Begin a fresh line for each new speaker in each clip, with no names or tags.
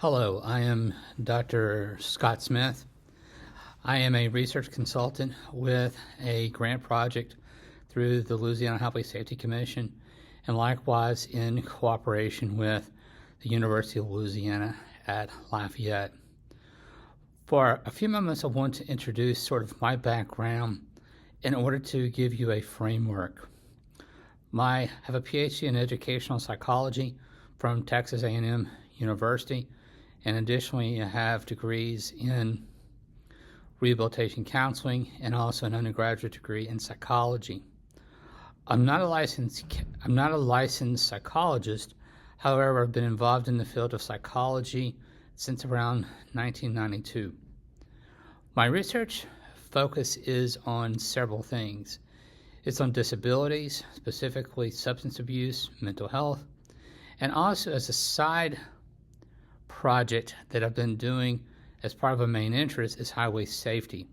Hello, I am Dr. Scott Smith. I am a research consultant with a grant project through the Louisiana Highway Safety Commission and likewise in cooperation with the University of Louisiana at Lafayette. For a few moments, I want to introduce sort of my background in order to give you a framework. I have a PhD in educational psychology from Texas A&M University, and additionally I have degrees in rehabilitation counseling and also an undergraduate degree in psychology. I'm not a licensed psychologist. However, I've been involved in the field of psychology since around 1992. My research focus is on several things. It's on disabilities, specifically substance abuse, mental health, and also as a side project that I've been doing as part of a main interest is highway safety.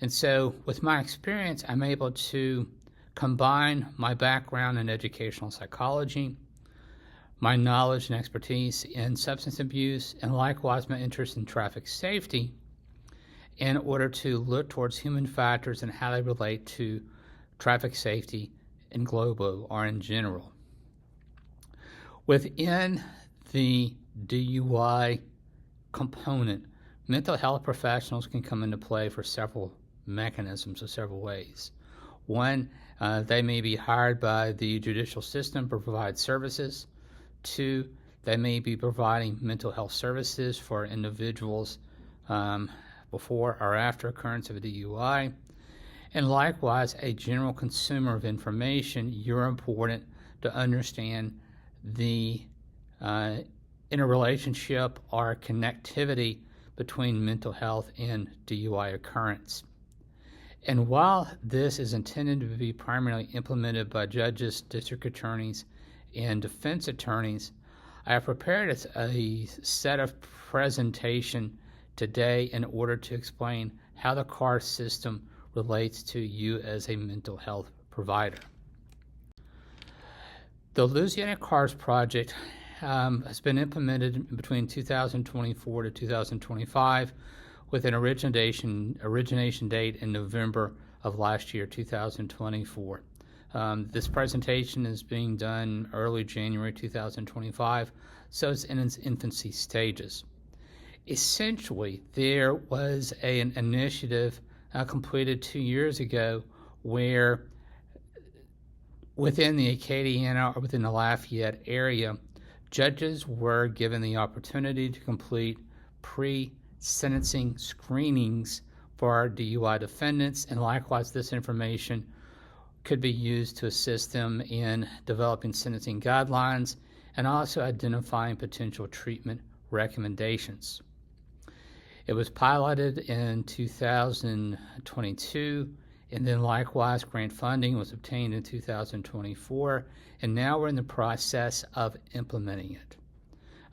And so with my experience, I'm able to combine my background in educational psychology, my knowledge and expertise in substance abuse, and likewise my interest in traffic safety in order to look towards human factors and how they relate to traffic safety in globo or in general. Within the DUI component, mental health professionals can come into play for several mechanisms or several ways. One, they may be hired by the judicial system to provide services. Two, they may be providing mental health services for individuals before or after occurrence of a DUI. And likewise, a general consumer of information, you're important to understand the interrelationship or connectivity between mental health and DUI occurrence. And while this is intended to be primarily implemented by judges, district attorneys, and defense attorneys, I have prepared a set of presentation today in order to explain how the CAR system relates to you as a mental health provider. The Louisiana CARS project has been implemented between 2024 to 2025 with an origination date in November of last year, 2024. This presentation is being done early January 2025, so it's in its infancy stages. Essentially, there was an initiative completed 2 years ago where within the Acadiana or within the Lafayette area, judges were given the opportunity to complete pre-sentencing screenings for our DUI defendants, and likewise this information could be used to assist them in developing sentencing guidelines and also identifying potential treatment recommendations. It was piloted in 2022, and then likewise grant funding was obtained in 2024, and now we're in the process of implementing it.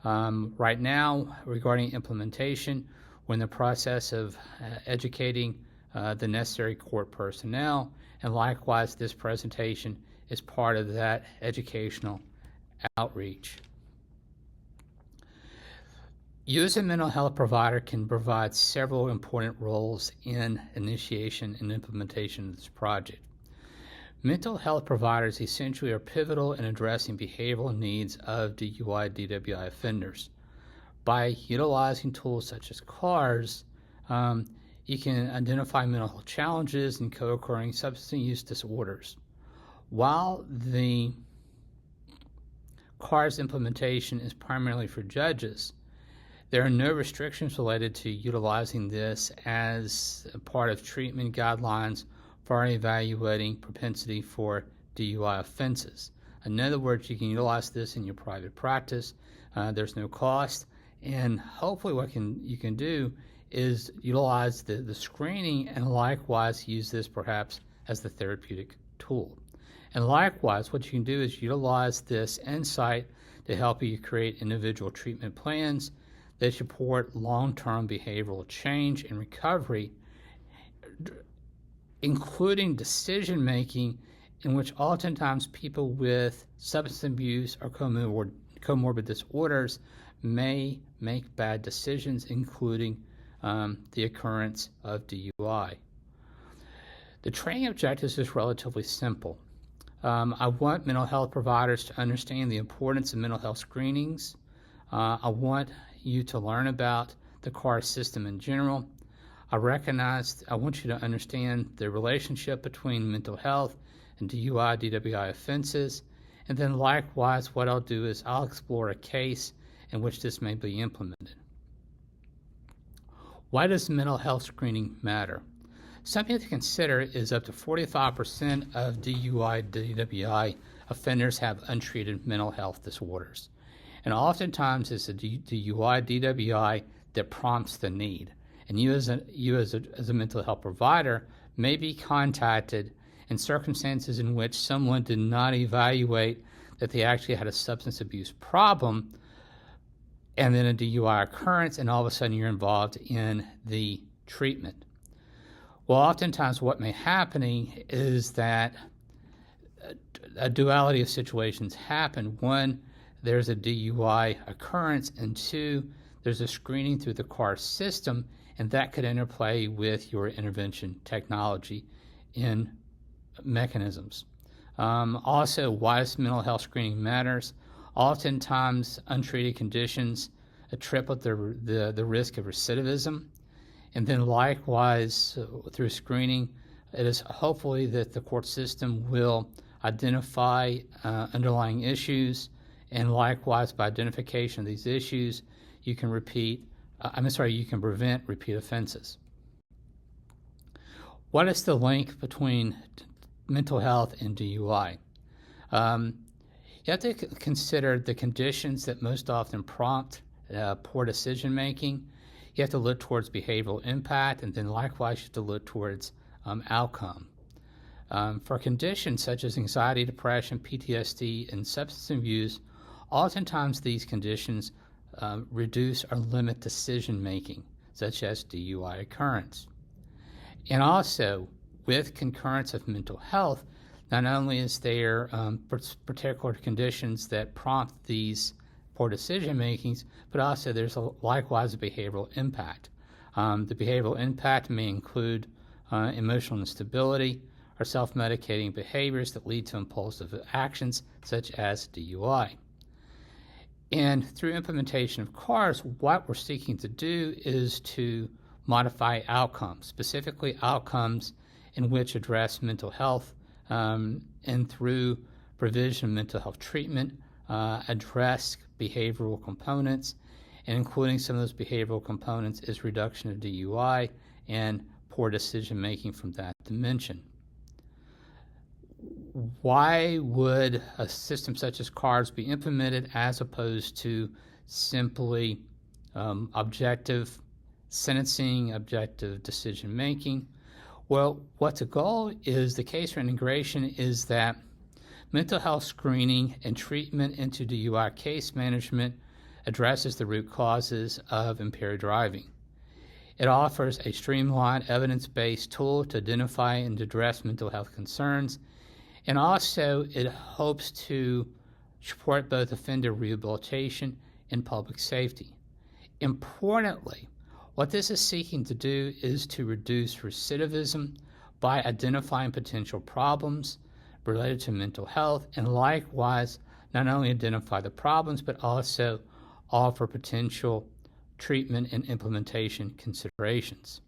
Right now, regarding implementation, we're in the process of educating the necessary court personnel, and likewise this presentation is part of that educational outreach. You as a mental health provider can provide several important roles in initiation and implementation of this project. Mental health providers essentially are pivotal in addressing behavioral needs of DUI, DWI offenders. By utilizing tools such as CARS, you can identify mental health challenges and co-occurring substance use disorders. While the CARS implementation is primarily for judges, there are no restrictions related to utilizing this as a part of treatment guidelines for evaluating propensity for DUI offenses. In other words, you can utilize this in your private practice. There's no cost, and hopefully what you can do is utilize the screening and likewise use this perhaps as the therapeutic tool. And likewise, what you can do is utilize this insight to help you create individual treatment plans that support long-term behavioral change and recovery, including decision-making in which oftentimes people with substance abuse or comorbid disorders may make bad decisions, including the occurrence of DUI. The training objectives is relatively simple. I want mental health providers to understand the importance of mental health screenings. I want you to learn about the CAR system in general. I want you to understand the relationship between mental health and DUI, DWI offenses. And then likewise, what I'll do is I'll explore a case in which this may be implemented. Why does mental health screening matter? Something to consider is up to 45% of DUI, DWI offenders have untreated mental health disorders. And oftentimes it's a DUI, DWI that prompts the need. And you as a mental health provider may be contacted in circumstances in which someone did not evaluate that they actually had a substance abuse problem, and then a DUI occurrence, and all of a sudden you're involved in the treatment. Well, oftentimes what may happen is that a duality of situations happen. One, there's a DUI occurrence, and two, there's a screening through the CAR system, and that could interplay with your intervention technology in mechanisms. Also, why does mental health screening matters? Oftentimes, untreated conditions triple the risk of recidivism. And then likewise, through screening, it is hopefully that the court system will identify underlying issues, and likewise, by identification of these issues, you can prevent repeat offenses. What is the link between mental health and DUI? You have to consider the conditions that most often prompt poor decision making. You have to look towards behavioral impact, and then likewise you have to look towards outcome. For conditions such as anxiety, depression, PTSD, and substance abuse, oftentimes these conditions reduce or limit decision making, such as DUI occurrence. And also, with concurrence of mental health, not only is there particular conditions that prompt these poor decision makings, but also there's likewise a behavioral impact. The behavioral impact may include emotional instability or self-medicating behaviors that lead to impulsive actions such as DUI. And through implementation of CARS, what we're seeking to do is to modify outcomes, specifically outcomes in which address mental health, and through provision of mental health treatment, address behavioral components, and including some of those behavioral components is reduction of DUI and poor decision making from that dimension. Why would a system such as CARS be implemented as opposed to simply objective sentencing, objective decision making? Well, what's the goal is the case for integration is that mental health screening and treatment into DUI case management addresses the root causes of impaired driving. It offers a streamlined, evidence-based tool to identify and address mental health concerns, and also it hopes to support both offender rehabilitation and public safety. Importantly, what this is seeking to do is to reduce recidivism by identifying potential problems related to mental health, and likewise not only identify the problems but also offer potential treatment and implementation considerations.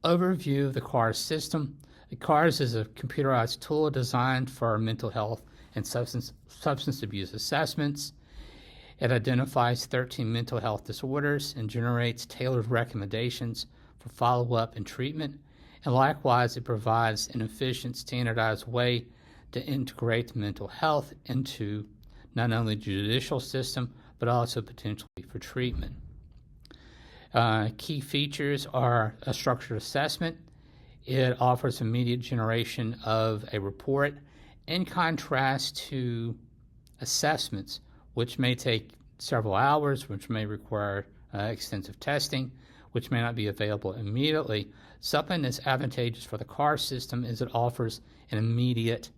Overview of the CARS system. The CARS is a computerized tool designed for mental health and substance abuse assessments. It identifies 13 mental health disorders and generates tailored recommendations for follow-up and treatment. And likewise, it provides an efficient, standardized way to integrate mental health into not only the judicial system, but also potentially for treatment. Key features are a structured assessment. It offers immediate generation of a report, in contrast to assessments, which may take several hours, which may require extensive testing, which may not be available immediately. Something that's advantageous for the CAR system is it offers an immediate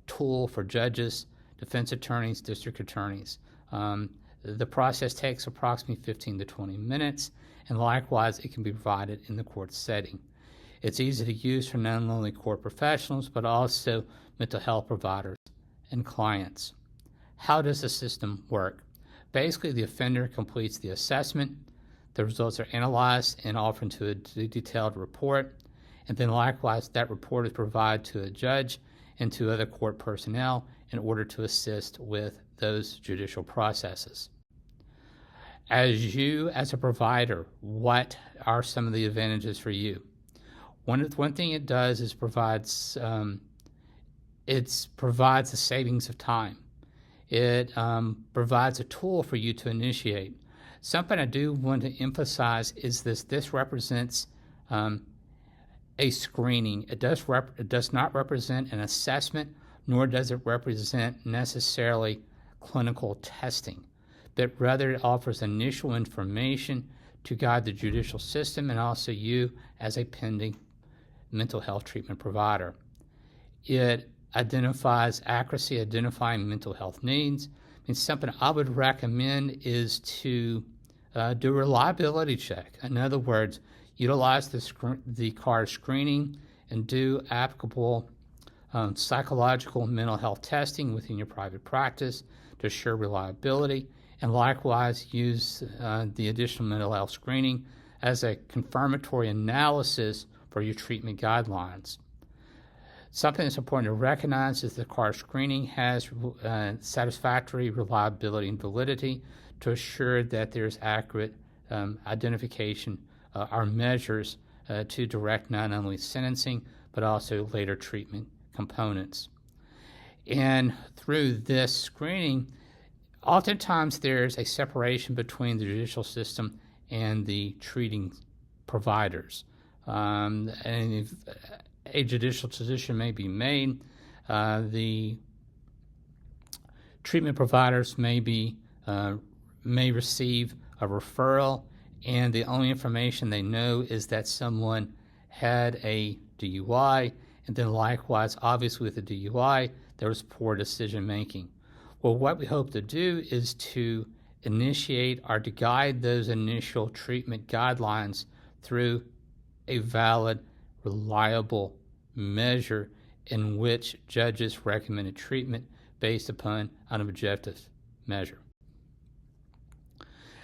tool for judges defense attorneys, district attorneys. The process takes approximately 15 to 20 minutes, and likewise, it can be provided in the court setting. It's easy to use for not only court professionals, but also mental health providers and clients. How does the system work? Basically, the offender completes the assessment, the results are analyzed and offered into a detailed report, and then likewise, that report is provided to a judge and to other court personnel in order to assist with those judicial processes. As a provider, what are some of the advantages for you? One thing it does is provides a savings of time. It provides a tool for you to initiate. Something I do want to emphasize is this represents a screening. It does not represent an assessment, nor does it represent necessarily clinical testing, but rather it offers initial information to guide the judicial system and also you as a pending mental health treatment provider. It identifies accuracy, identifying mental health needs. And something I would recommend is to do a reliability check. In other words, utilize the CARD screening and do applicable psychological mental health testing within your private practice to assure reliability, and likewise use the additional mental health screening as a confirmatory analysis for your treatment guidelines. Something that's important to recognize is the CARD screening has satisfactory reliability and validity to assure that there's accurate identification or measures to direct not only sentencing but also later treatment components. And through this screening, oftentimes there's a separation between the judicial system and the treating providers. And if a judicial decision may be made, the treatment providers may receive a referral, and the only information they know is that someone had a DUI, and then likewise, obviously with the DUI, there was poor decision making. Well, what we hope to do is to initiate or to guide those initial treatment guidelines through a valid, reliable measure in which judges recommended treatment based upon an objective measure.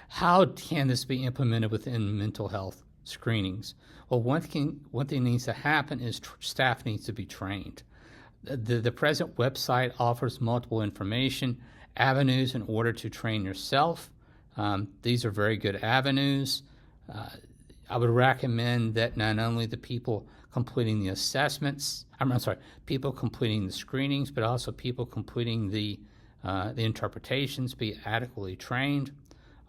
How can this be implemented within mental health screenings? Well, one thing needs to happen is staff needs to be trained. The present website offers multiple information avenues in order to train yourself. These are very good avenues. I would recommend that not only the people completing the assessments, people completing the screenings, but also people completing the interpretations be adequately trained.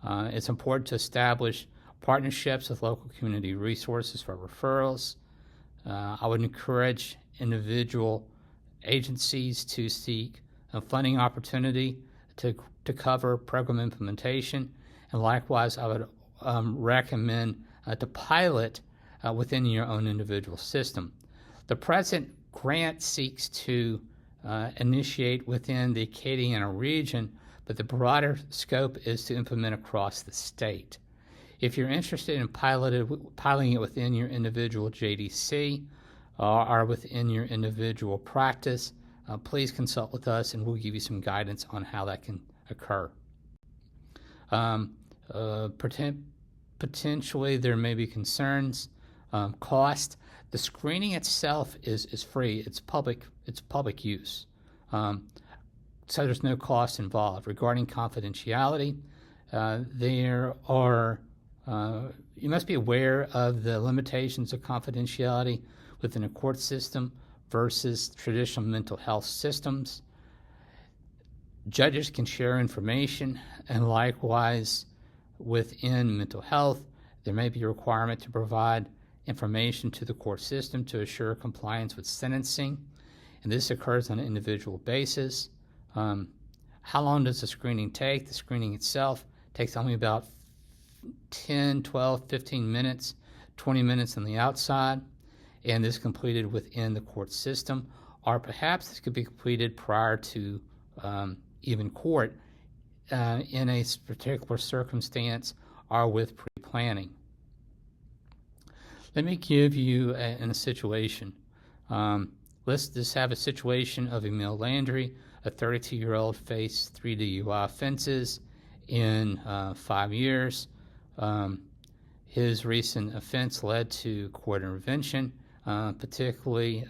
It's important to establish partnerships with local community resources for referrals. I would encourage individual agencies to seek a funding opportunity to cover program implementation, and likewise I would recommend to pilot within your own individual system. The present grant seeks to initiate within the Acadiana region, but the broader scope is to implement across the state. If you're interested in piloting it within your individual JDC or within your individual practice, please consult with us and we'll give you some guidance on how that can occur. Potentially there may be concerns. Cost. The screening itself is free. It's public use. So there's no cost involved. Regarding confidentiality, you must be aware of the limitations of confidentiality within a court system versus traditional mental health systems. Judges can share information, and likewise within mental health, there may be a requirement to provide information to the court system to assure compliance with sentencing, and this occurs on an individual basis. How long does the screening take? The screening itself takes only about 10, 12, 15 minutes, 20 minutes on the outside, and this is completed within the court system, or perhaps this could be completed prior to even court in a particular circumstance or with pre-planning. Let me give you a situation. Let's just have a situation of Emil Landry, a 32-year-old, faced 3 DUI offenses in 5 years. His recent offense led to court intervention, particularly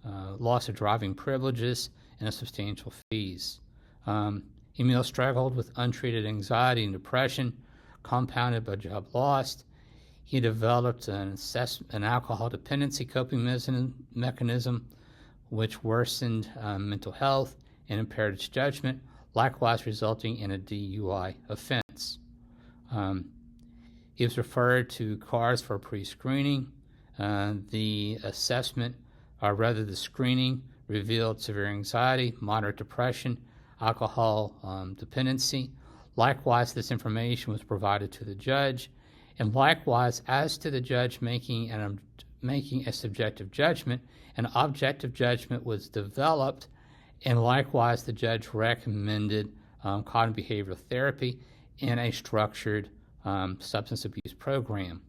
loss of driving privileges and substantial fees. Emil struggled with untreated anxiety and depression, compounded by job loss. He developed an alcohol dependency coping mechanism, which worsened mental health and impaired his judgment, likewise resulting in a DUI offense. He was referred to CARS for pre-screening. The assessment, or rather the screening, revealed severe anxiety, moderate depression, alcohol dependency. Likewise, this information was provided to the judge, and likewise, as to the judge making a subjective judgment, an objective judgment was developed, and likewise, the judge recommended cognitive behavioral therapy in a structured substance abuse program.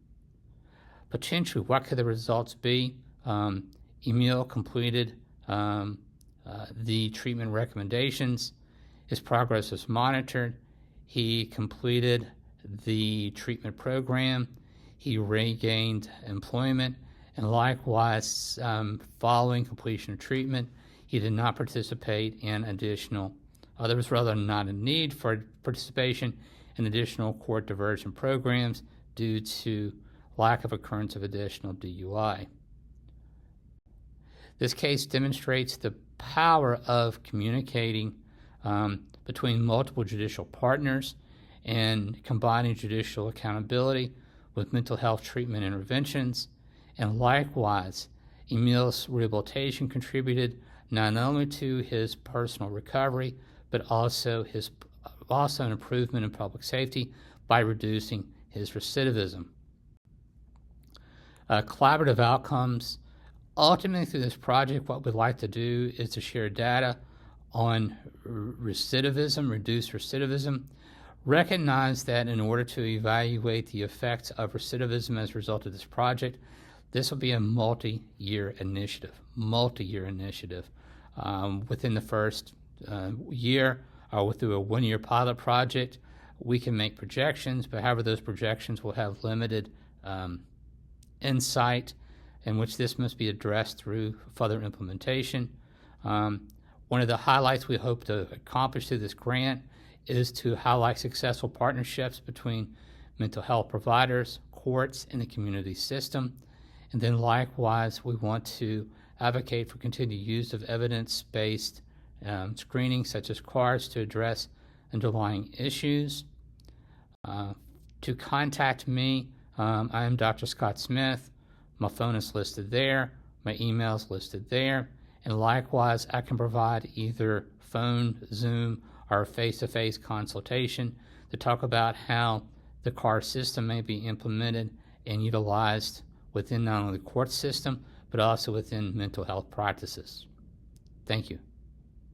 Potentially, what could the results be? Emil completed the treatment recommendations. His progress was monitored. He completed the treatment program. He regained employment, and likewise, following completion of treatment, he did not participate in additional, there was rather not a need for participation in additional court diversion programs due to lack of occurrence of additional DUI. This case demonstrates the power of communicating between multiple judicial partners and combining judicial accountability with mental health treatment interventions. And likewise, Emil's rehabilitation contributed not only to his personal recovery, but also an improvement in public safety by reducing his recidivism. Collaborative outcomes. Ultimately, through this project, what we'd like to do is to share data on recidivism, reduce recidivism. Recognize that in order to evaluate the effects of recidivism as a result of this project, this will be a multi-year initiative. Within the first year, or through a 1-year pilot project, we can make projections, but however, those projections will have limited insight, in which this must be addressed through further implementation. One of the highlights we hope to accomplish through this grant is to highlight successful partnerships between mental health providers, courts, and the community system. And then likewise, we want to advocate for continued use of evidence-based screening such as CARS to address underlying issues. To contact me, I am Dr. Scott Smith. My phone is listed there. My email is listed there. And likewise, I can provide either phone, Zoom, or a face-to-face consultation to talk about how the CARS system may be implemented and utilized within not only the court system, but also within mental health practices. Thank you.